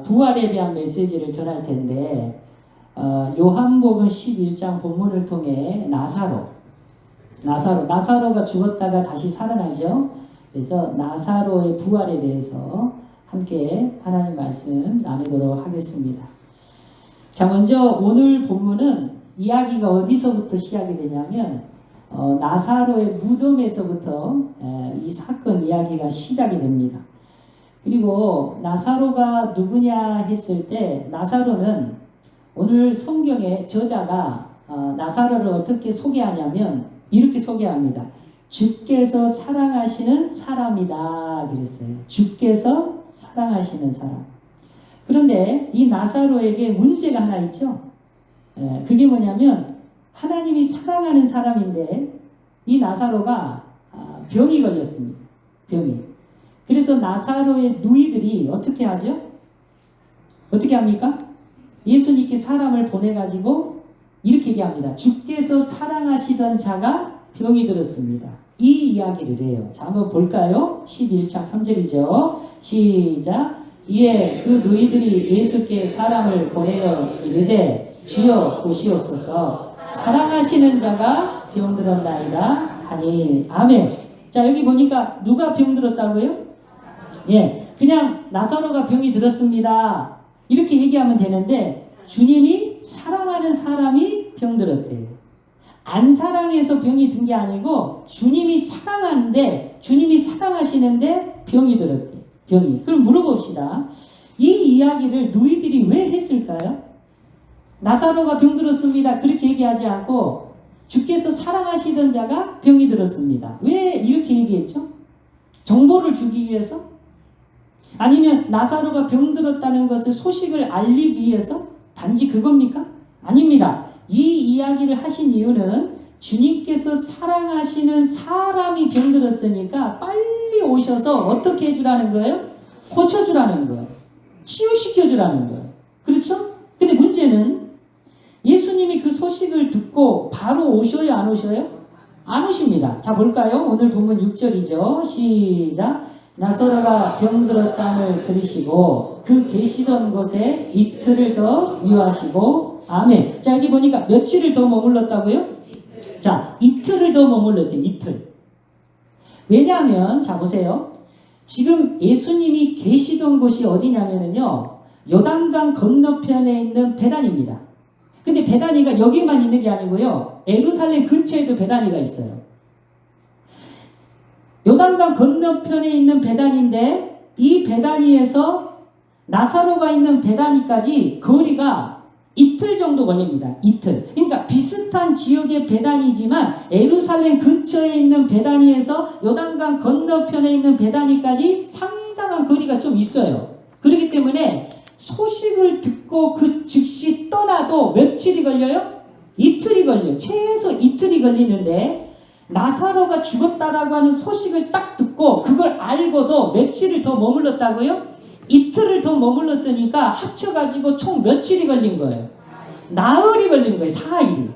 부활에 대한 메시지를 전할 텐데 요한복음 11장 본문을 통해 나사로가 죽었다가 다시 살아나죠. 그래서 나사로의 부활에 대해서 함께 하나님 말씀 나누도록 하겠습니다. 자, 먼저 오늘 본문은 이야기가 어디서부터 시작이 되냐면 나사로의 무덤에서부터 이 사건 이야기가 시작이 됩니다. 그리고 나사로가 누구냐 했을 때 나사로는 오늘 성경의 저자가 나사로를 어떻게 소개하냐면 이렇게 소개합니다. 주께서 사랑하시는 사람이다 그랬어요. 주께서 사랑하시는 사람. 그런데 이 나사로에게 문제가 하나 있죠. 그게 뭐냐면 하나님이 사랑하는 사람인데 이 나사로가 병이 걸렸습니다. 병이. 그래서 나사로의 누이들이 어떻게 하죠? 어떻게 합니까? 예수님께 사람을 보내가지고 이렇게 얘기합니다. 주께서 사랑하시던 자가 병이 들었습니다. 이 이야기를 해요. 자, 한번 볼까요? 11장 3절이죠. 시작. 이에 그 누이들이 예수께 사람을 보내어 이르되 주여 보시옵소서 사랑하시는 자가 병들었나이다 하니 아멘. 자, 여기 보니까 누가 병들었다고요? 예, 그냥 나사로가 병이 들었습니다 이렇게 얘기하면 되는데 주님이 사랑하는 사람이 병들었대요. 안 사랑해서 병이 든 게 아니고 주님이 사랑하는데 주님이 사랑하시는데 병이 들었대. 병이. 그럼 물어봅시다. 이 이야기를 누이들이 왜 했을까요? 나사로가 병들었습니다 그렇게 얘기하지 않고 주께서 사랑하시던 자가 병이 들었습니다. 왜 이렇게 얘기했죠? 정보를 주기 위해서? 아니면 나사로가 병들었다는 것을 소식을 알리기 위해서? 단지 그겁니까? 아닙니다. 이 이야기를 하신 이유는 주님께서 사랑하시는 사람이 병들었으니까 빨리 오셔서 어떻게 해주라는 거예요? 고쳐주라는 거예요. 치유시켜주라는 거예요. 그렇죠? 근데 문제는 예수님이 그 소식을 듣고 바로 오셔요? 안 오셔요? 안 오십니다. 자, 볼까요? 오늘 본문 6절이죠. 시작. 나사로가 병들었다를 들으시고 그 계시던 곳에 이틀을 더 유하시고 아멘. 자, 여기 보니까 며칠을 더 머물렀다고요? 자, 이틀을 더 머물렀대. 이틀. 왜냐하면 자 보세요. 지금 예수님이 계시던 곳이 어디냐면요 요단강 건너편에 있는 베다니입니다. 근데 베다니가 여기만 있는 게 아니고요 예루살렘 근처에도 베다니가 있어요. 요단강 건너편에 있는 베다니인데 이 베다니에서 나사로가 있는 베다니까지 거리가 이틀 정도 걸립니다. 이틀. 그러니까 비슷한 지역의 베다니지만 예루살렘 근처에 있는 베다니에서 요단강 건너편에 있는 베다니까지 상당한 거리가 좀 있어요. 그렇기 때문에 소식을 듣고 그 즉시 떠나도 며칠이 걸려요? 이틀이 걸려요. 최소 이틀이 걸리는데 나사로가 죽었다라고 하는 소식을 딱 듣고 그걸 알고도 며칠을 더 머물렀다고요? 이틀을 더 머물렀으니까 합쳐가지고 총 며칠이 걸린 거예요? 나흘이 걸린 거예요. 4일.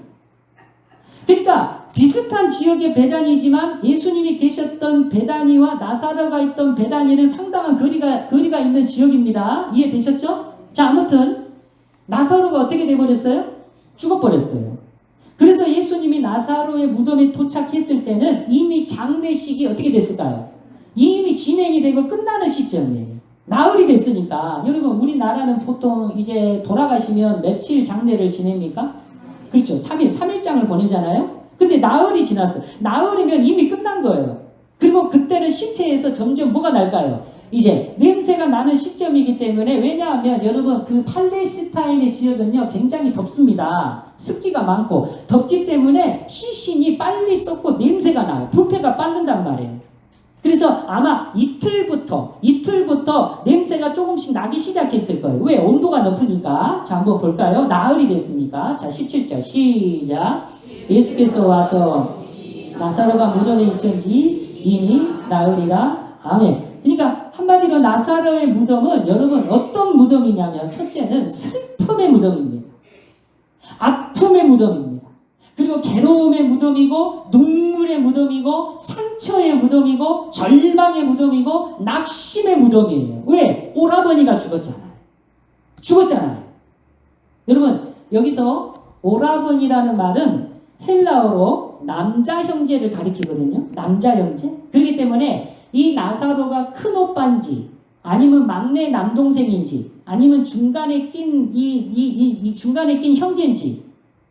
그러니까 비슷한 지역의 베다니지만 예수님이 계셨던 베다니와 나사로가 있던 베다니는 상당한 거리가 있는 지역입니다. 이해되셨죠? 자, 아무튼 나사로가 어떻게 돼버렸어요? 죽어버렸어요. 그래서 예수님이 나사로의 무덤에 도착했을 때는 이미 장례식이 어떻게 됐을까요? 이미 진행이 되고 끝나는 시점이에요. 나흘이 됐으니까. 여러분 우리나라는 보통 이제 돌아가시면 며칠 장례를 지냅니까? 그렇죠. 3일장을 보내잖아요. 근데 나흘이 지났어요. 나흘이면 이미 끝난 거예요. 그리고 그때는 시체에서 점점 뭐가 날까요? 이제 냄새가 나는 시점이기 때문에 왜냐하면 여러분 그 팔레스타인의 지역은요 굉장히 덥습니다. 습기가 많고 덥기 때문에 시신이 빨리 썩고 냄새가 나요. 부패가 빠른단 말이에요. 그래서 아마 이틀부터 냄새가 조금씩 나기 시작했을 거예요. 왜? 온도가 높으니까. 자, 한번 볼까요? 나흘이 됐으니까. 자, 17절 시작. 예수께서 와서 나사로가 무덤에 있은지 이미 나흘이라. 아멘. 그러니까 한마디로 나사로의 무덤은 여러분 어떤 무덤이냐면 첫째는 슬픔의 무덤입니다. 아픔의 무덤입니다. 그리고 괴로움의 무덤이고 눈물의 무덤이고 상처의 무덤이고 절망의 무덤이고 낙심의 무덤이에요. 왜? 오라버니가 죽었잖아요. 죽었잖아요. 여러분 여기서 오라버니라는 말은 헬라어로 남자 형제를 가리키거든요. 남자 형제. 그렇기 때문에 이 나사로가 큰 오빠인지 아니면 막내 남동생인지 아니면 중간에 낀 중간에 낀 형제인지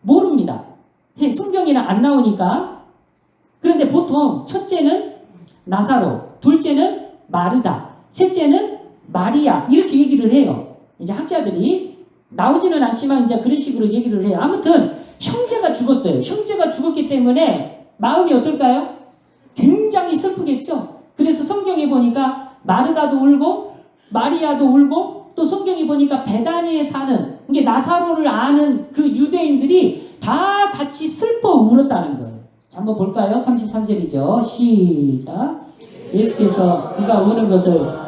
모릅니다. 성경에는 안 나오니까. 그런데 보통 첫째는 나사로, 둘째는 마르다, 셋째는 마리아 이렇게 얘기를 해요. 이제 학자들이 나오지는 않지만 이제 그런 식으로 얘기를 해요. 아무튼 형제가 죽었어요. 형제가 죽었기 때문에 마음이 어떨까요? 굉장히 슬프겠죠. 그래서 성경에 보니까 마르다도 울고 마리아도 울고 또 성경에 보니까 베다니에 사는 이게 나사로를 아는 그 유대인들이 다 같이 슬퍼 울었다는 거예요. 자, 한번 볼까요? 33절이죠. 시작. 예수께서 그가 우는 것을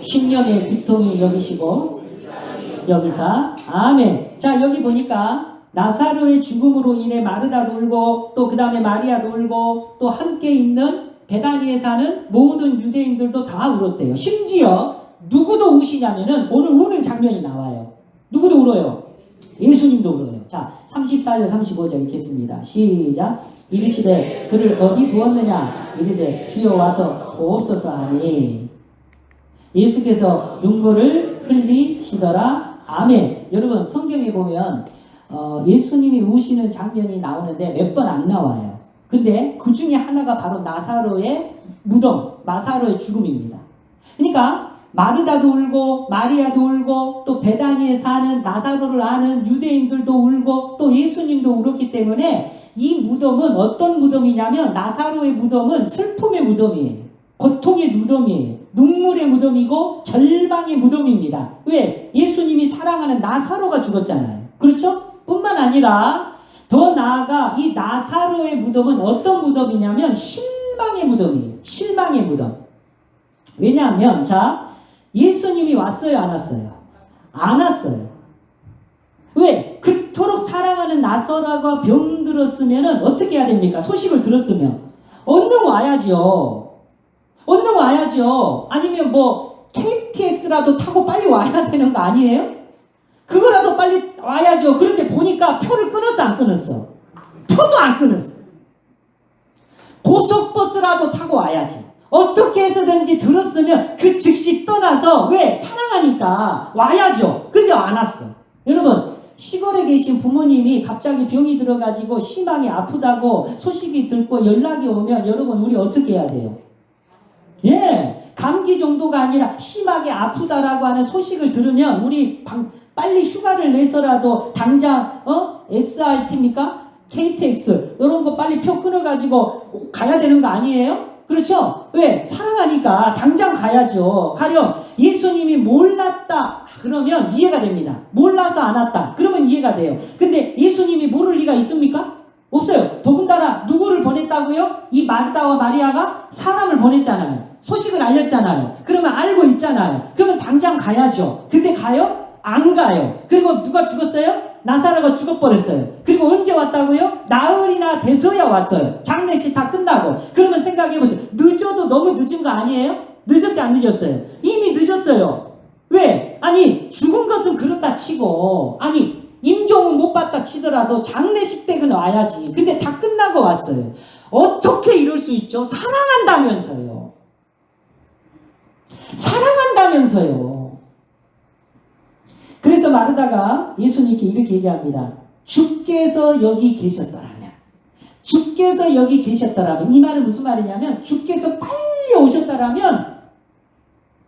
십년의 비통이 여기시고 여기사 아멘. 자, 여기 보니까 나사로의 죽음으로 인해 마르다도 울고 또 그 다음에 마리아도 울고 또 함께 있는 베다니에 사는 모든 유대인들도 다 울었대요. 심지어 누구도 우시냐면은 오늘 우는 장면이 나와요. 누구도 울어요? 예수님도 울어요. 자, 34절 35절 읽겠습니다. 시작. 이르시되 그를 어디 두었느냐 이르되 주여 와서 보옵소서 하니 예수께서 눈물을 흘리시더라. 아멘. 여러분 성경에 보면 예수님이 우시는 장면이 나오는데 몇 번 안 나와요. 근데 그 중에 하나가 바로 나사로의 무덤, 나사로의 죽음입니다. 그러니까 마르다도 울고 마리아도 울고 또 베다니에 사는 나사로를 아는 유대인들도 울고 또 예수님도 울었기 때문에 이 무덤은 어떤 무덤이냐면 나사로의 무덤은 슬픔의 무덤이에요. 고통의 무덤이에요. 눈물의 무덤이고 절망의 무덤입니다. 왜? 예수님이 사랑하는 나사로가 죽었잖아요. 그렇죠? 뿐만 아니라 더 나아가 이 나사로의 무덤은 어떤 무덤이냐면 실망의 무덤이에요. 실망의 무덤. 왜냐하면 자 예수님이 왔어요? 안 왔어요? 안 왔어요. 왜? 그토록 사랑하는 나사로가 병들었으면 어떻게 해야 됩니까? 소식을 들었으면 얼른 와야죠. 얼른 와야죠. 아니면 뭐 KTX라도 타고 빨리 와야 되는 거 아니에요? 그거라도 빨리 와야죠. 그런데 보니까 표를 끊었어 안 끊었어? 표도 안 끊었어. 고속버스라도 타고 와야지. 어떻게 해서든지 들었으면 그 즉시 떠나서 왜? 사랑하니까 와야죠. 근데 안 왔어. 여러분 시골에 계신 부모님이 갑자기 병이 들어가지고 심하게 아프다고 소식이 듣고 연락이 오면 여러분 우리 어떻게 해야 돼요? 예, 감기 정도가 아니라 심하게 아프다라고 하는 소식을 들으면 우리 빨리 휴가를 내서라도 당장 SRT입니까? KTX 이런 거 빨리 표 끊어가지고 가야 되는 거 아니에요? 그렇죠? 왜? 사랑하니까 당장 가야죠. 가령 예수님이 몰랐다 그러면 이해가 됩니다. 몰라서 안 왔다 그러면 이해가 돼요. 근데 예수님이 모를 리가 있습니까? 없어요. 더군다나 누구를 보냈다고요? 이 마르다와 마리아가 사람을 보냈잖아요. 소식을 알렸잖아요. 그러면 알고 있잖아요. 그러면 당장 가야죠. 근데 가요? 안 가요. 그리고 누가 죽었어요? 나사로가 죽어버렸어요. 그리고 언제 왔다고요? 나흘이나 돼서야 왔어요. 장례식 다 끝나고. 그러면 생각해보세요. 늦어도 너무 늦은 거 아니에요? 늦었어요? 안 늦었어요? 이미 늦었어요. 왜? 아니 죽은 것은 그렇다 치고 아니 임종은 못 받다 치더라도 장례식 때는 와야지. 근데 다 끝나고 왔어요. 어떻게 이럴 수 있죠? 사랑한다면서요. 사랑한다면서요. 그래서 마르다가 예수님께 이렇게 얘기합니다. 주께서 여기 계셨더라면 주께서 여기 계셨더라면 이 말은 무슨 말이냐면 주께서 빨리 오셨더라면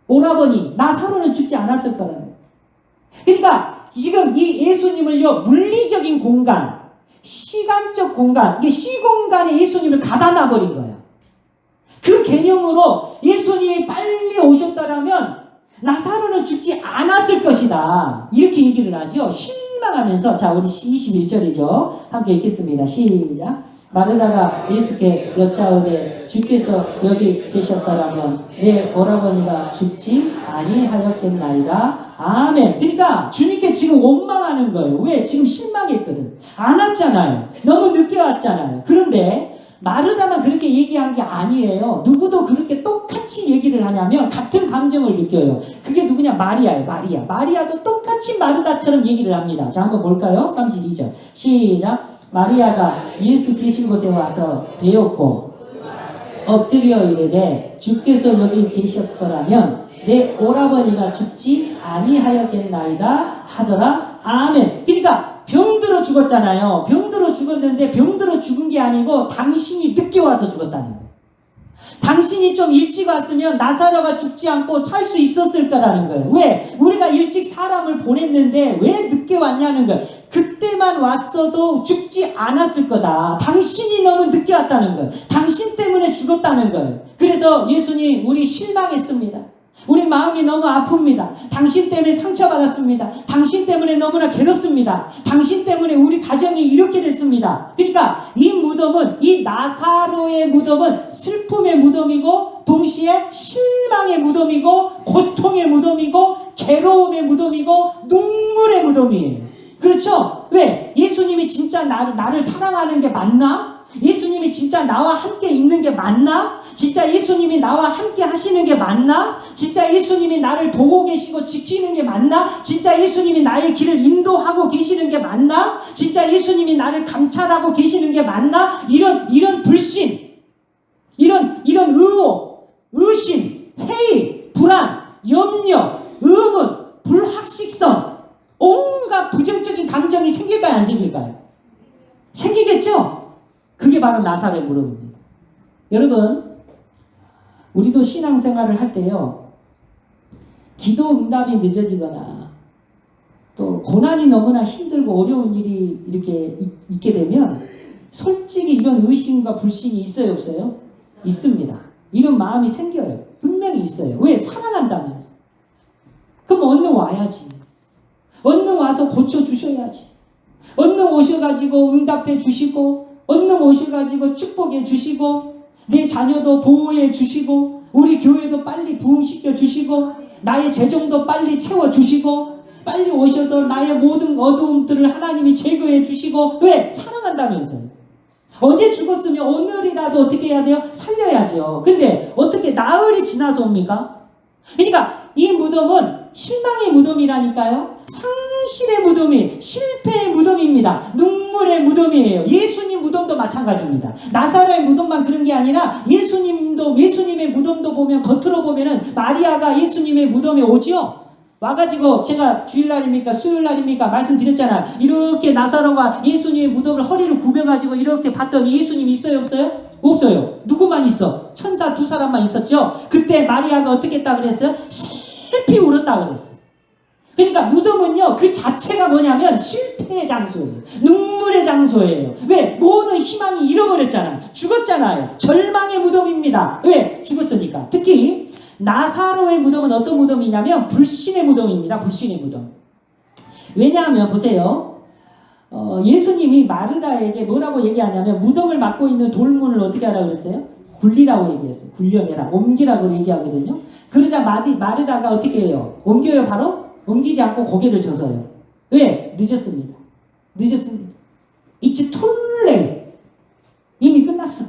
오라버니 나사로는 죽지 않았을 거라는. 그러니까 지금 이 예수님을요 물리적인 공간 시간적 공간 이게 시공간에 예수님을 가다 놔버린 거예요. 그 개념으로 예수님이 빨리 오셨더라면 나사로는 죽지 않았을 것이다. 이렇게 얘기를 하죠. 실망하면서 자 우리 21절이죠. 함께 읽겠습니다. 시작. 마르다가 예수께 여짜오되 주께서 여기 계셨더라면 내 오라버니가 죽지 아니하였겠나이다. 아멘. 그러니까 주님께 지금 원망하는 거예요. 왜? 지금 실망했거든. 안 왔잖아요. 너무 늦게 왔잖아요. 그런데 마르다만 그렇게 얘기한 게 아니에요. 누구도 그렇게 똑같이 얘기를 하냐면 같은 감정을 느껴요. 그게 누구냐? 마리아예요. 마리아. 마리아도 똑같이 마르다처럼 얘기를 합니다. 자, 한번 볼까요? 32절. 시작. 마리아가 예수 계신 곳에 와서 배웠고 엎드려 이르되 주께서 여기 계셨더라면 내 오라버니가 죽지 아니하였겠나이다 하더라. 아멘. 그러니까 병들어 죽었잖아요. 병들어 죽었는데 병들어 죽은 게 아니고 당신이 늦게 와서 죽었다는 거예요. 당신이 좀 일찍 왔으면 나사로가 죽지 않고 살 수 있었을 거라는 거예요. 왜? 우리가 일찍 사람을 보냈는데 왜 늦게 왔냐는 거예요. 그때만 왔어도 죽지 않았을 거다. 당신이 너무 늦게 왔다는 거예요. 당신 때문에 죽었다는 거예요. 그래서 예수님, 우리 실망했습니다. 우리 마음이 너무 아픕니다. 당신 때문에 상처받았습니다. 당신 때문에 너무나 괴롭습니다. 당신 때문에 우리 가정이 이렇게 됐습니다. 그러니까 이 무덤은, 이 나사로의 무덤은 슬픔의 무덤이고 동시에 실망의 무덤이고 고통의 무덤이고 괴로움의 무덤이고 눈물의 무덤이에요. 그렇죠? 왜? 예수님이 진짜 나를 사랑하는 게 맞나? 예수님이 진짜 나와 함께 있는 게 맞나? 진짜 예수님이 나와 함께 하시는 게 맞나? 진짜 예수님이 나를 보고 계시고 지키는 게 맞나? 진짜 예수님이 나의 길을 인도하고 계시는 게 맞나? 진짜 예수님이 나를 감찰하고 계시는 게 맞나? 이런 불신, 이런 의혹, 의심, 회의, 불안, 염려, 의문, 불확실성, 온갖 부정적인 감정이 생길까요? 안 생길까요? 생기겠죠? 그게 바로 나사로의 무덤입니다. 여러분, 우리도 신앙생활을 할 때요, 기도 응답이 늦어지거나 또 고난이 너무나 힘들고 어려운 일이 이렇게 있게 되면 솔직히 이런 의심과 불신이 있어요, 없어요? 있습니다. 이런 마음이 생겨요. 분명히 있어요. 왜? 사랑한다면서. 그럼 얼른 와야지. 얼른 와서 고쳐주셔야지. 얼른 오셔가지고 응답해 주시고, 얼른 오셔가지고 축복해 주시고, 내 자녀도 보호해 주시고, 우리 교회도 빨리 부흥시켜 주시고, 나의 재정도 빨리 채워 주시고, 빨리 오셔서 나의 모든 어두움들을 하나님이 제거해 주시고. 왜? 사랑한다면서요. 어제 죽었으면 오늘이라도 어떻게 해야 돼요? 살려야죠. 근데 어떻게 나흘이 지나서 옵니까? 그러니까 이 무덤은 실망의 무덤이라니까요. 상실의 무덤이, 실패의 무덤입니다. 눈물의 무덤이에요. 예수님 무덤도 마찬가지입니다. 나사로의 무덤만 그런 게 아니라 예수님의 무덤도 보면, 겉으로 보면은 마리아가 예수님의 무덤에 오지요. 와가지고, 제가 주일날입니까 수요일날입니까 말씀드렸잖아요. 이렇게 나사로가 예수님의 무덤을 허리를 굽혀가지고 이렇게 봤더니 예수님 있어요, 없어요? 없어요. 누구만 있어? 천사 두 사람만 있었죠. 그때 마리아가 어떻게 했다 그랬어요? 슬피 울었다 그랬어요. 그러니까 무덤은요, 그 자체가 뭐냐면 실패의 장소예요. 눈물의 장소예요. 왜? 모든 희망이 잃어버렸잖아요. 죽었잖아요. 절망의 무덤입니다. 왜? 죽었으니까. 특히 나사로의 무덤은 어떤 무덤이냐면 불신의 무덤입니다. 불신의 무덤. 왜냐하면 보세요. 예수님이 마르다에게 뭐라고 얘기하냐면 무덤을 막고 있는 돌문을 어떻게 하라고 그랬어요? 굴리라고 얘기했어요. 굴려내라. 옮기라고 얘기하거든요. 그러자 마르다가 어떻게 해요? 옮겨요 바로? 옮기지 않고 고개를 져서요. 왜? 늦었습니다. 늦었습니다. It's too late. 이미 끝났어.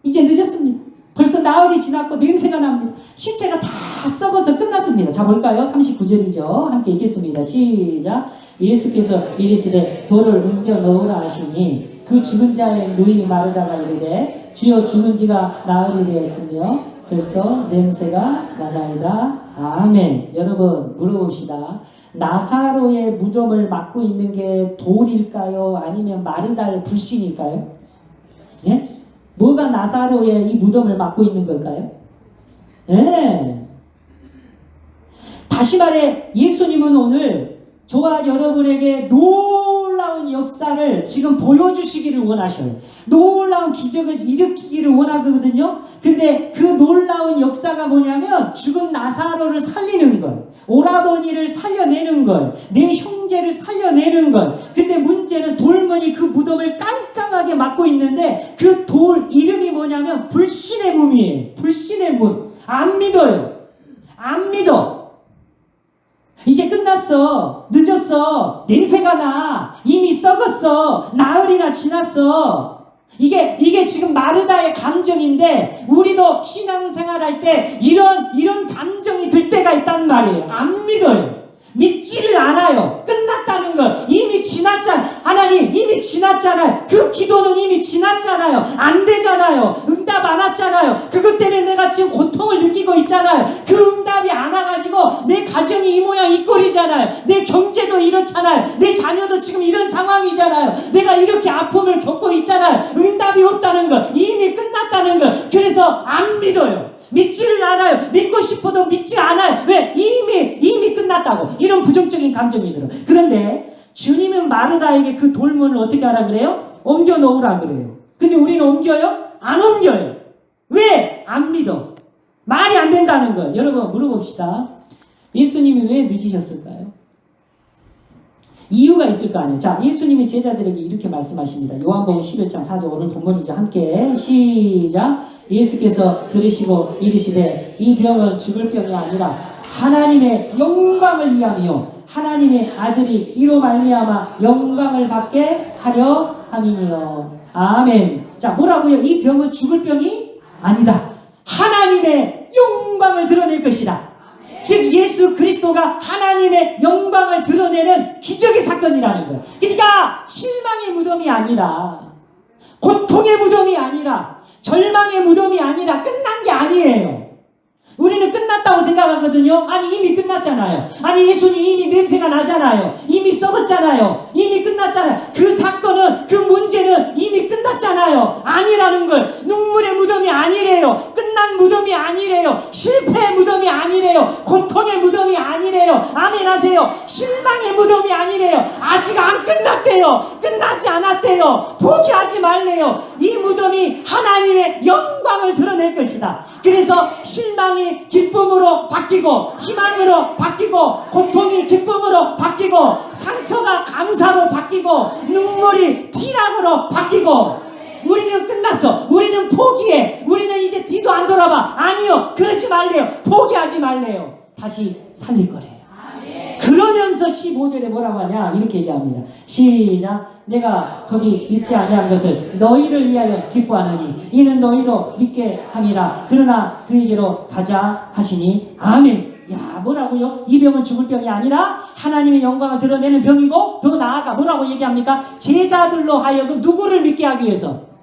이제 늦었습니다. 벌써 나흘이 지났고 냄새가 납니다. 시체가 다 썩어서 끝났습니다. 자, 볼까요? 39절이죠. 함께 읽겠습니다. 시작. 예수께서 이르시되 돌을 옮겨 넣으라 하시니 그 죽은 자의 누이 마르다가 이르되 주여 죽은 지가 나흘이 되었으며 벌써 냄새가 나나이다. 아멘. 여러분 물어봅시다. 나사로의 무덤을 막고 있는 게 돌일까요? 아니면 마르다의 불신일까요? 예? 뭐가 나사로의 이 무덤을 막고 있는 걸까요? 예. 다시 말해 예수님은 오늘 저와 여러분에게 놀라운 역사를 지금 보여주시기를 원하셔요. 놀라운 기적을 일으키기를 원하거든요. 근데 그 놀라운 역사가 뭐냐면 죽은 나사로를 살리는 것, 오라버니를 살려내는 것, 내 형제를 살려내는 것. 근데 문제는 돌문이 그 무덤을 깜깜하게 막고 있는데 그 돌 이름이 뭐냐면 불신의 문이에요. 불신의 문. 안 믿어요. 안 믿어. 이제 끝났어. 늦었어. 냄새가 나. 이미 썩었어. 나흘이나 지났어. 이게 지금 마르다의 감정인데, 우리도 신앙생활 할 때 이런 감정이 들 때가 있단 말이에요. 안 믿어요. 믿지를 않아요. 끝났다는 걸. 이미 지났잖아요. 하나님 이미 지났잖아요. 그 기도는 이미 지났잖아요. 안 되잖아요. 응답 안 왔잖아요. 그것 때문에 내가 지금 고통을 느끼고 있잖아요. 그 응답이 안 와가지고 내 가정이 이 모양 이 꼴이잖아요. 내 경제도 이렇잖아요. 내 자녀도 지금 이런 상황이잖아요. 내가 이렇게 아픔을 겪고 있잖아요. 응답이 없다는 거, 이미 끝났다는 거. 그래서 안 믿어요. 믿지를 않아요. 믿고 싶어도 믿지 않아요. 왜? 이미 끝났다고. 이런 부정적인 감정이 들어요. 그런데 주님은 마르다에게 그 돌문을 어떻게 하라 그래요? 옮겨 놓으라 그래요. 근데 우리는 옮겨요? 안 옮겨요. 왜? 안 믿어. 말이 안 된다는 거예요. 여러분 물어봅시다. 예수님이 왜 늦으셨을까요? 이유가 있을 거 아니에요. 자, 예수님이 제자들에게 이렇게 말씀하십니다. 요한복음 11장 4절, 오늘 본문이죠. 함께 시작. 예수께서 들으시고 이르시되 이 병은 죽을 병이 아니라 하나님의 영광을 위함이요 하나님의 아들이 이로 말미암아 영광을 받게 하려 함이니요. 아멘. 자, 뭐라고요? 이 병은 죽을 병이 아니다. 하나님의 영광을 드러낼 것이다. 즉 예수 그리스도가 하나님의 영광을 드러내는 기적의 사건이라는 거예요. 그러니까 실망의 무덤이 아니라, 고통의 무덤이 아니라, 절망의 무덤이 아니라 끝난 게 아니에요. 우리는 끝났다고 생각하거든요. 아니 이미 끝났잖아요. 아니 예수님 이미 냄새가 나잖아요. 이미 썩었잖아요. 이미 끝났잖아요. 그 사건은, 그 문제는 이미 끝났잖아요. 아니라는 걸. 눈물의 무덤이 아니래요. 끝난 무덤이 아니래요. 실패의 무덤이 아니래요. 고통의 무덤이 아니래요. 아멘 하세요. 실망의 무덤이 아니래요. 아직 안 끝났대요. 끝나지 않았대요. 포기하지 말래요. 이 무덤이 하나님의 영광을 드러낼 것이다. 그래서 실망이 기쁨으로 바뀌고, 희망으로 바뀌고, 고통이 기쁨으로 바뀌고, 상처가 감사로 바뀌고, 눈물이 희락으로 바뀌고. 우리는 끝났어. 우리는 포기해. 우리는 이제 뒤도 안 돌아봐. 아니요, 그러지 말래요. 포기하지 말래요. 다시 살릴 거래요. 그러면서 15절에 뭐라고 하냐, 이렇게 얘기합니다. 시작. 내가 거기 있지 아니한 것을 너희를 위하여 기뻐하느니 이는 너희도 믿게 함이라. 그러나 그에게로 가자 하시니. 아멘. 야, 뭐라고요? 이 병은 죽을 병이 아니라 하나님의 영광을 드러내는 병이고, 더 나아가 뭐라고 얘기합니까? 제자들로 하여금 누구를 믿게 하기 위해서?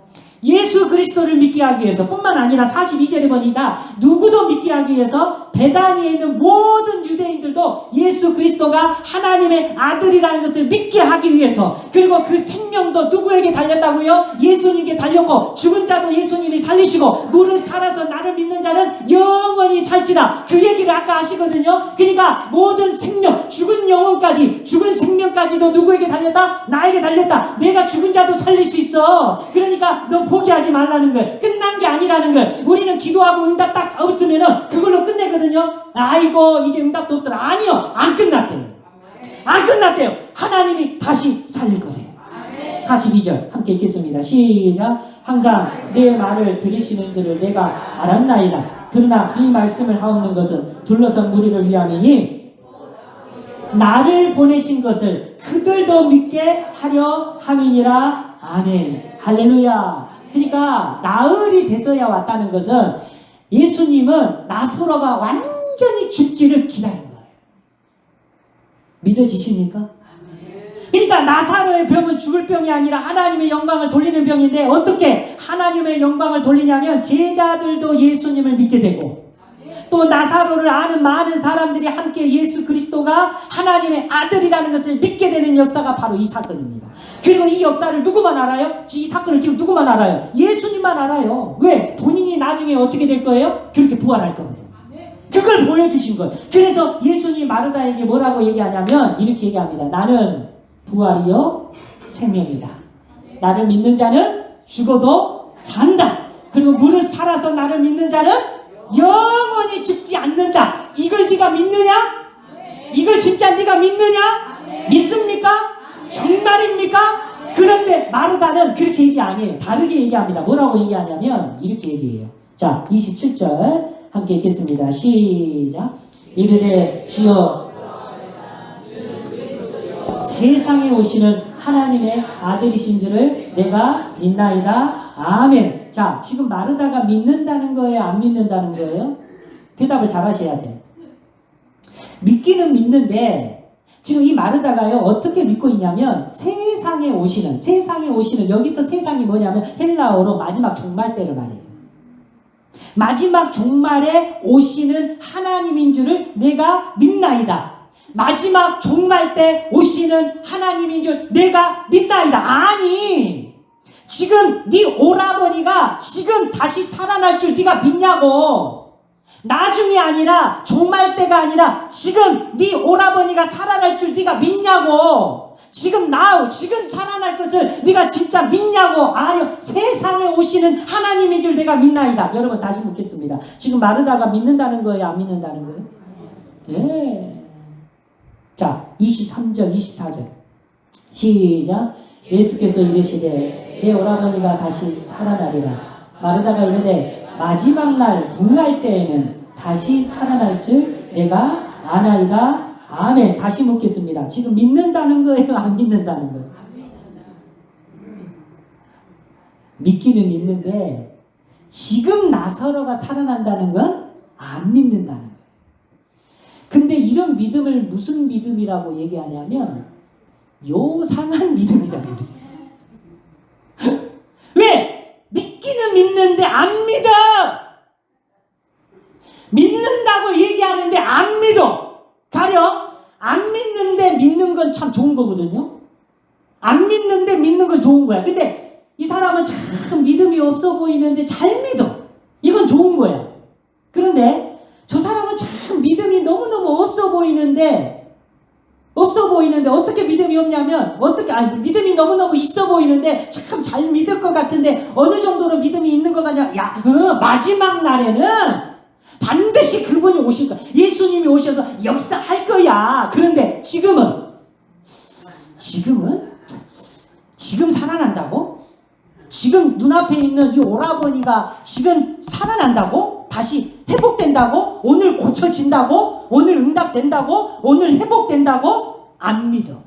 예수 그리스도를 믿게 하기 위해서 뿐만 아니라 42절에 보니까 누구도 믿게 하기 위해서 베다니에 있는 모든 유대인들도 예수 그리스도가 하나님의 아들이라는 것을 믿게 하기 위해서, 그리고 그 생명도 누구에게 달렸다고요? 예수님께 달렸고, 죽은 자도 예수님이 살리시고, 무릇 살아서 나를 믿는 자는 영원히 살지라. 그 얘기를 아까 하시거든요. 그러니까 모든 생명, 죽은 영혼까지, 죽은 생명까지도 누구에게 달렸다? 나에게 달렸다. 내가 죽은 자도 살릴 수 있어. 그러니까 너 포기하지 말라는 거예요. 끝난 게 아니라는 거예요. 우리는 기도하고 응답 딱 없으면은 그걸로 끝내거든요. 아이고 이제 응답도 없더라. 아니요, 안 끝났대요. 안 끝났대요. 하나님이 다시 살릴 거래요. 42절 함께 읽겠습니다. 시작. 항상 내 말을 들으시는 줄을 내가 알았나이다. 그러나 이 말씀을 하옵는 것은 둘러선 무리를 위함이니 나를 보내신 것을 그들도 믿게 하려 함이니라. 아멘. 할렐루야. 그러니까 나흘이 돼서야 왔다는 것은 예수님은 나사로가 완전히 죽기를 기다린 거예요. 믿어지십니까? 그러니까 나사로의 병은 죽을 병이 아니라 하나님의 영광을 돌리는 병인데, 어떻게 하나님의 영광을 돌리냐면 제자들도 예수님을 믿게 되고, 또 나사로를 아는 많은 사람들이 함께 예수 그리스도가 하나님의 아들이라는 것을 믿게 되는 역사가 바로 이 사건입니다. 그리고 이 역사를 누구만 알아요? 이 사건을 지금 누구만 알아요? 예수님만 알아요. 왜? 본인이 나중에 어떻게 될 거예요? 그렇게 부활할 거거든요. 그걸 보여주신 거예요. 그래서 예수님이 마르다에게 뭐라고 얘기하냐면 이렇게 얘기합니다. 나는 부활이요 생명이다. 나를 믿는 자는 죽어도 산다. 그리고 무릇 살아서 나를 믿는 자는 영원히 죽지 않는다. 이걸 네가 믿느냐? 이걸 진짜 네가 믿느냐? 믿습니까? 정말입니까? 그런데 마르다는 그렇게 얘기 아니에요. 다르게 얘기합니다. 뭐라고 얘기하냐면 이렇게 얘기해요. 자, 27절 함께 읽겠습니다. 시작. 이르되 주여 세상에 오시는 하나님의 아들이신 줄을 내가 믿나이다. 아멘. 자, 지금 마르다가 믿는다는 거예요? 안 믿는다는 거예요? 대답을 잘 하셔야 돼요. 믿기는 믿는데 지금 이 마르다가요 어떻게 믿고 있냐면 세상에 오시는 여기서 세상이 뭐냐면 헬라어로 마지막 종말 때를 말해요. 마지막 종말에 오시는 하나님인 줄을 내가 믿나이다. 마지막 종말 때 오시는 하나님인 줄 내가 믿나이다. 아니, 지금 네 오라버니가 지금 다시 살아날 줄 네가 믿냐고. 나중이 아니라 종말 때가 아니라 지금 네 오라버니가 살아날 줄 네가 믿냐고. 지금 살아날 것을 네가 진짜 믿냐고. 아니요, 세상에 오시는 하나님인 줄 내가 믿나이다. 여러분 다시 묻겠습니다. 지금 마르다가 믿는다는 거예요, 안 믿는다는 거예요? 네. 자, 23절 24절 시작. 예수께서 이르시되 내 오라버니가 다시 살아나리라. 마르다가 이르되 마지막 날 분할 때에는 다시 살아날 줄 내가 아나이다. 아멘. 다시 묻겠습니다. 지금 믿는다는 거예요, 안 믿는다는 거예요? 믿기는 믿는데 지금 나사로가 살아난다는 건 안 믿는다는 거예요. 근데 이런 믿음을 무슨 믿음이라고 얘기하냐면 요상한 믿음이라고 그래요. 왜? 믿기는 믿는데 안 믿어. 믿는다고 얘기하는데 안 믿어. 가령 안 믿는데 믿는 건 참 좋은 거거든요. 안 믿는데 믿는 건 좋은 거야. 근데 이 사람은 참 믿음이 없어 보이는데 잘 믿어. 이건 좋은 거야. 그런데 저 사람은 참 믿음이 너무너무 없어 보이는데 어떻게 믿음이 없냐면 믿음이 너무너무 있어 보이는데 참 잘 믿을 것 같은데 어느 정도로 믿음이 있는 것 같냐. 마지막 날에는 반드시 그분이 오실 거야. 예수님이 오셔서 역사할 거야. 그런데 지금 살아난다고? 지금 눈앞에 있는 이 오라버니가 지금 살아난다고? 다시 회복된다고? 오늘 고쳐진다고? 오늘 응답된다고? 오늘 회복된다고? 안 믿어.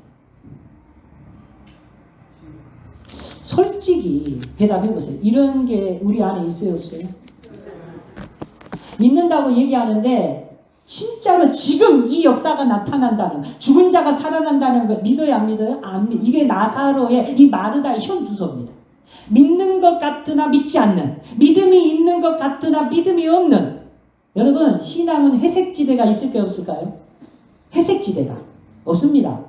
솔직히 대답해보세요. 이런 게 우리 안에 있어요, 없어요? 믿는다고 얘기하는데 진짜로 지금 이 역사가 나타난다는, 죽은 자가 살아난다는 걸 믿어요, 안 믿어요? 안 믿어요. 이게 나사로의 이 마르다의 현주소입니다. 믿는 것 같으나 믿지 않는, 믿음이 있는 것 같으나 믿음이 없는. 여러분, 신앙은 회색지대가 있을까요, 없을까요? 회색지대가 없습니다.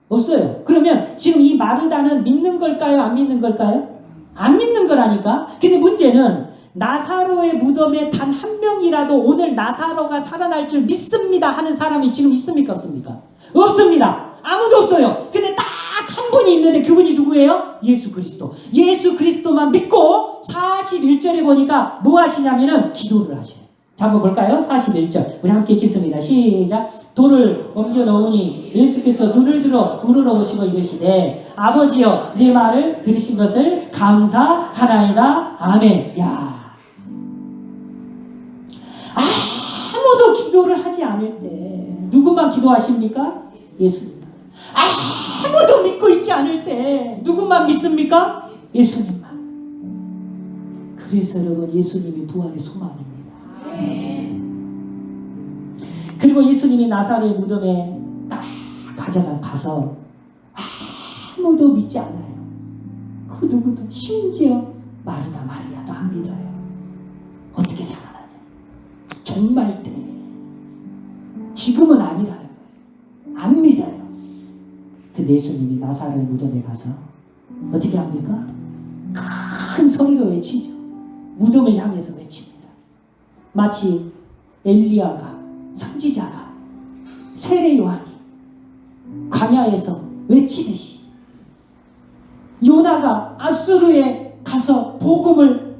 없어요. 그러면 지금 이 마르다는 믿는 걸까요, 안 믿는 걸까요? 안 믿는 거라니까. 근데 문제는 나사로의 무덤에 단 한 명이라도 오늘 나사로가 살아날 줄 믿습니다 하는 사람이 지금 있습니까, 없습니까? 없습니다. 아무도 없어요. 근데 딱 한 분이 있는데 그분이 누구예요? 예수 그리스도. 예수 그리스도만 믿고 41절에 보니까 뭐 하시냐면은 기도를 하셔요. 자, 한번 볼까요? 41절 우리 함께 읽겠습니다. 시작. 돌을 옮겨 놓으니 예수께서 눈을 들어 우러러보시고 이르시되 아버지여 내 말을 들으신 것을 감사하나이다. 아멘. 야, 아무도 기도를 하지 않을 때 누구만 기도하십니까? 예수님. 아무도 믿고 있지 않을 때 누구만 믿습니까? 예수님만. 그래서 여러분, 예수님이 부활의 소망입니다. 그리고 예수님이 나사로의 무덤에 딱 가서 아무도 믿지 않아요. 그 누구도, 심지어 마르다 마리아도 안 믿어요. 어떻게 살아나냐? 종말 때. 지금은 아니라는 거예요. 안 믿어요. 근데 예수님이 나사로의 무덤에 가서 어떻게 합니까? 큰 소리로 외치죠. 무덤을 향해서 외칩니다. 마치 엘리야가, 선지자가, 세례 요한이 광야에서 외치듯이, 요나가 아수르에 가서 복음을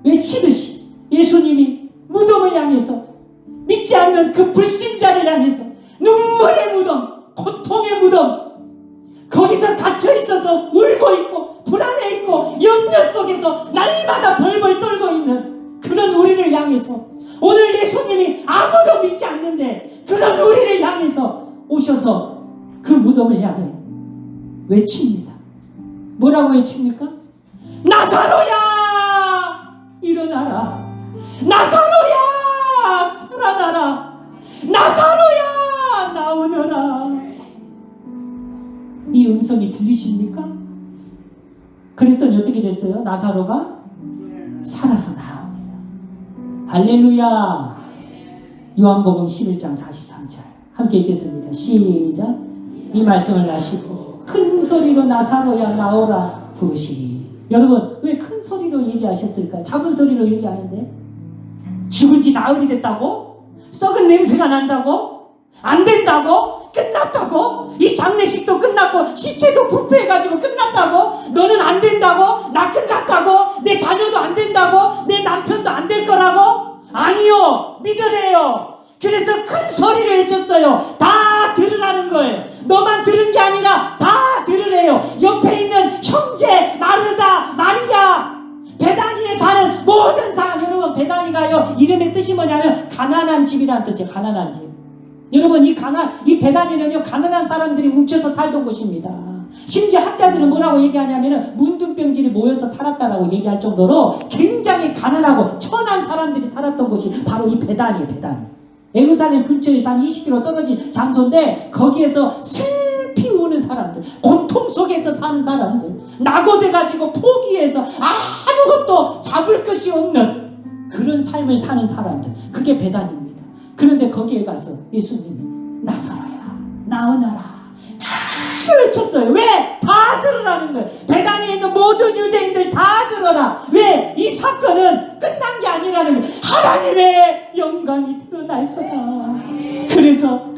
외치듯이 예수님이 무덤을 향해서, 믿지 않는 그 불신자를 향해서 눈물의 무덤, 고통의 무덤, 거기서 갇혀 있어서 울고 있고 불안해 있고 염려 속에서 날마다 벌벌 떨고 있는 그런 우리를 향해서 오늘 예수님이 아무도 믿지 않는데 그런 우리를 향해서 오셔서 그 무덤을 향해 외칩니다. 뭐라고 외칩니까? 나사로야! 일어나라. 나사로야 살아나라. 나사로야 나오너라. 이 음성이 들리십니까? 그랬더니 어떻게 됐어요? 나사로가 살아서 나옵니다. 할렐루야. 요한복음 11장 43절 함께 읽겠습니다. 시작. 이 말씀을 하시고 큰 소리로 나사로야 나오라 부르시니. 여러분 왜 큰 소리로 얘기하셨을까요? 작은 소리로 얘기하는데 죽은 지 나흘이 됐다고? 썩은 냄새가 난다고? 안 된다고? 끝났다고? 이 장례식도 끝났고 시체도 부패해가지고 끝났다고? 너는 안 된다고? 나 끝났다고? 내 자녀도 안 된다고? 내 남편도 안 될 거라고? 아니요, 믿으래요. 그래서 큰 소리를 외쳤어요. 다 들으라는 거예요. 너만 들은 게 아니라 다 들으래요. 옆에 있는 형제 마르다, 마리아, 베다니에 사는 모든 사람. 여러분 베다니가요 이름의 뜻이 뭐냐면 가난한 집이라는 뜻이에요. 가난한 집. 여러분 이 베다니는요 가난한 사람들이 뭉쳐서 살던 곳입니다. 심지어 학자들은 뭐라고 얘기하냐면은 문둥병질이 모여서 살았다라고 얘기할 정도로 굉장히 가난하고 천한 사람들이 살았던 곳이 바로 이 베다니예요. 베다니. 예루살렘 근처에서 한 20km 떨어진 장소인데 거기에서 슬피 우는 사람들, 고통 속에서 사는 사람들, 낙오돼가지고 포기해서 아무것도 잡을 것이 없는 그런 삶을 사는 사람들, 그게 베다니입니다. 그런데 거기에 가서 예수님이 나사로야 나오너라 다 외쳤어요. 왜? 다 들으라는 거예요. 베다니에 있는 모든 유대인들 다 들어라. 왜? 이 사건은 끝난 게 아니라는 거예요. 하나님의 영광이 드러날 거다. 그래서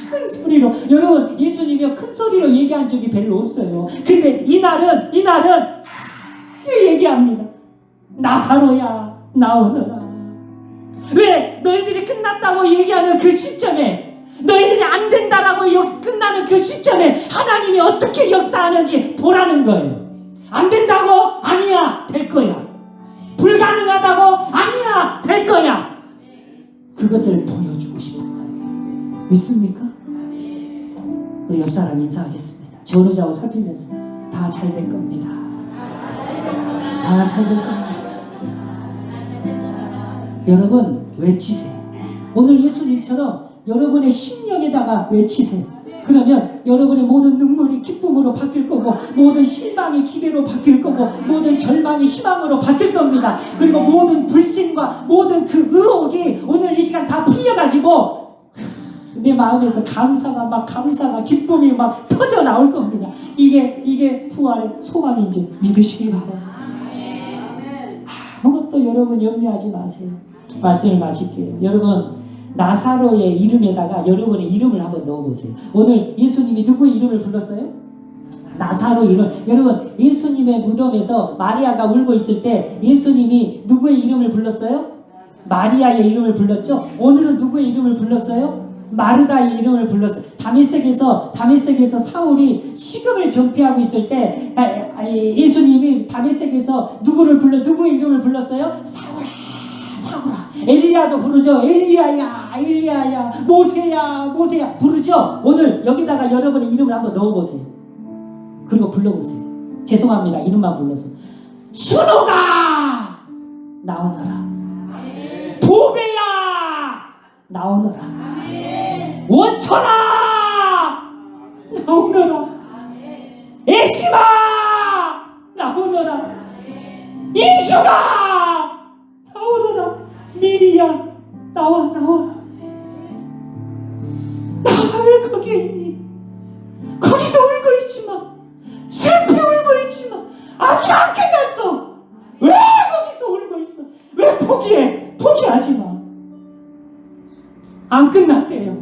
큰 소리로, 여러분 예수님이 큰 소리로 얘기한 적이 별로 없어요. 근데 이날은 크게 얘기합니다. 나사로야 나오너라. 왜? 너희들이 끝났다고 얘기하는 그 시점에, 너희들이 안 된다라고 끝나는 그 시점에 하나님이 어떻게 역사하는지 보라는 거예요. 안 된다고? 아니야, 될 거야. 불가능하다고? 아니야, 될 거야. 그것을 보여주고 싶은 거예요. 믿습니까? 우리 옆 사람 인사하겠습니다. 전우자고 살피면서 다 잘 될 겁니다. 다 잘 될 겁니다. 여러분 외치세요. 오늘 예수님처럼 여러분의 심령에다가 외치세요. 그러면 여러분의 모든 눈물이 기쁨으로 바뀔 거고, 모든 실망이 기대로 바뀔 거고, 모든 절망이 희망으로 바뀔 겁니다. 그리고 모든 불신과 모든 그 의혹이 오늘 이 시간 다 풀려가지고 내 마음에서 감사가 기쁨이 막 터져 나올 겁니다. 이게 부활의 소망인지 믿으시기 바랍니다. 아무것도 여러분 염려하지 마세요. 말씀을 마칠게요. 여러분 나사로의 이름에다가 여러분의 이름을 한번 넣어보세요. 오늘 예수님이 누구의 이름을 불렀어요? 나사로 이름. 여러분 예수님의 무덤에서 마리아가 울고 있을 때 예수님이 누구의 이름을 불렀어요? 마리아의 이름을 불렀죠. 오늘은 누구의 이름을 불렀어요? 마르다의 이름을 불렀어요. 다메섹에서 사울이 시금을 전폐하고 있을 때 예수님이 다메섹에서 누구의 이름을 불렀어요? 사울아. 엘리야도 부르죠. 엘리야야 모세야 부르죠. 오늘 여기다가 여러분의 이름을 한번 넣어보세요. 그리고 불러보세요. 죄송합니다, 이름만 불러서. 순호가 나오너라. 보배야 나오너라. 원천아 나오너라. 에시마 나오너라. 이수가 나오너라. 미리야 나와. 왜 거기에 있니? 거기서 울고 있지마. 슬피 울고 있지마. 아직 안 끝났어. 왜 거기서 울고 있어? 왜 포기해? 포기하지마. 안 끝났대요.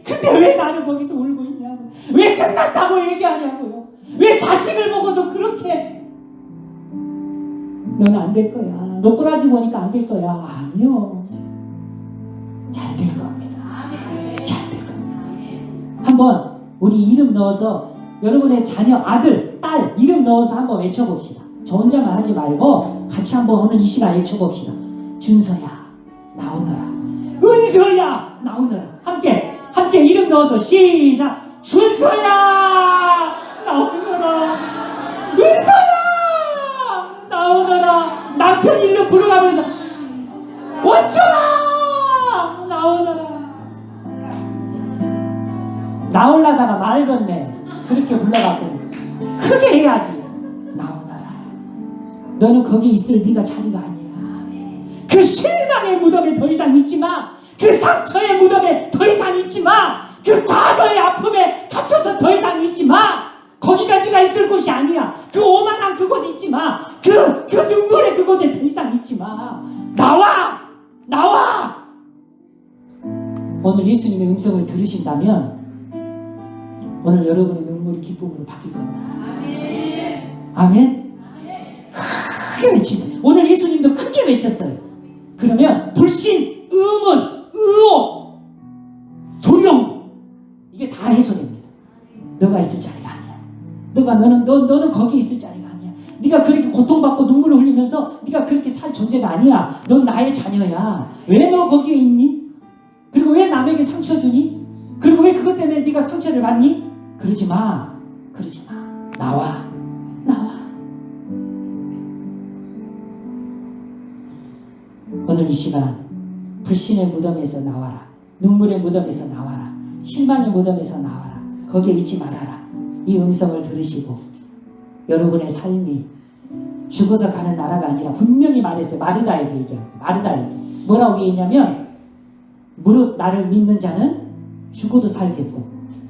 근데 왜 나는 거기서 울고 있냐고. 왜 끝났다고 얘기하냐고요. 왜 자식을 보고도 그렇게 너는 안 될 거야. 너 꼬라지 보니까 안 될 거야. 아니요. 잘 될 겁니다. 잘 될 겁니다. 한번 우리 이름 넣어서 여러분의 자녀, 아들, 딸 이름 넣어서 한번 외쳐봅시다. 저 혼자만 하지 말고 같이 한번 오늘 이 시간 외쳐봅시다. 준서야 나오너라. 은서야 나오너라. 함께 이름 넣어서 시작. 준서야 나오너라. 은서야 나오너라. 남편 이름 부르면서 원철아 나오너라. 나올라다가 말 건네. 그렇게 불러갖고 크게 해야지. 나오너라. 너는 거기 있을 네가 자리가 아니야. 그 실망의 무덤에 더 이상 있지 마. 그 상처의 무덤에 더 이상 있지 마. 그 과거의 아픔에 갇혀서 더 이상 있지 마. 거기가 네가 있을 곳이 아니야. 그 오만한 그곳에 있지 마. 그 눈물의 그곳에 더 이상 있지 마. 나와! 나와! 오늘 예수님의 음성을 들으신다면 오늘 여러분의 눈물이 기쁨으로 바뀔 겁니다. 아멘? 크게 외치세요. 오늘 예수님도 크게 외쳤어요. 그러면 불신, 의문, 의혹, 두려움 이게 다 해소됩니다. 너가 있을 자리가 아니야. 너는 거기 있을 자리가 아니야. 네가 그렇게 고통받고 눈물을 흘리면서 네가 그렇게 살 존재가 아니야. 넌 나의 자녀야. 왜 너 거기에 있니? 그리고 왜 남에게 상처 주니? 그리고 왜 그것 때문에 네가 상처를 받니? 그러지 마. 그러지 마. 나와. 오늘 이 시간 불신의 무덤에서 나와라. 눈물의 무덤에서 나와라. 실망의 무덤에서 나와라. 거기에 있지 말아라. 이 음성을 들으시고 여러분의 삶이 죽어서 가는 나라가 아니라 분명히 말했어요. 마르다에게 얘기합니다. 마르다에게 뭐라고 얘기했냐면 무릇 나를 믿는 자는 죽어도 살겠고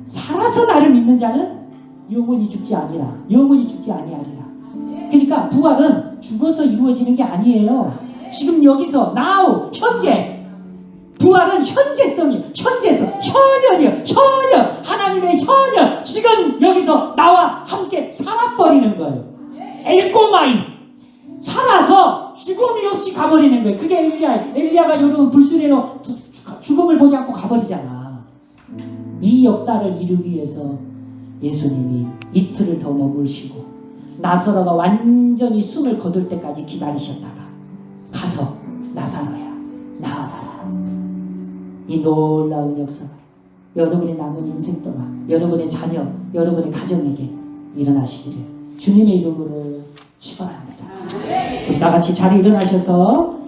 살아서 나를 믿는 자는 영원히 죽지 아니하리라. 그러니까 부활은 죽어서 이루어지는 게 아니에요. 지금 여기서 now 현재 부활은 현재성이에요. 현현 하나님의 현현 지금 여기서 나와 함께 살아버리는 거예요. 엘꼬마이 살아서 죽음이 없이 가버리는 거예요. 그게 엘리야가 여러분 불순애로 죽음을 보지 않고 가버리잖아. 이 역사를 이루기 위해서 예수님이 이틀을 더 머물시고 나사로가 완전히 숨을 거둘 때까지 기다리셨다가 가서 나사로야 나와라. 이 놀라운 역사가 여러분의 남은 인생 동안 여러분의 자녀 여러분의 가정에게 일어나시기를 주님의 이름으로 축원합니다. 우리 다 같이 자리에 일어나셔서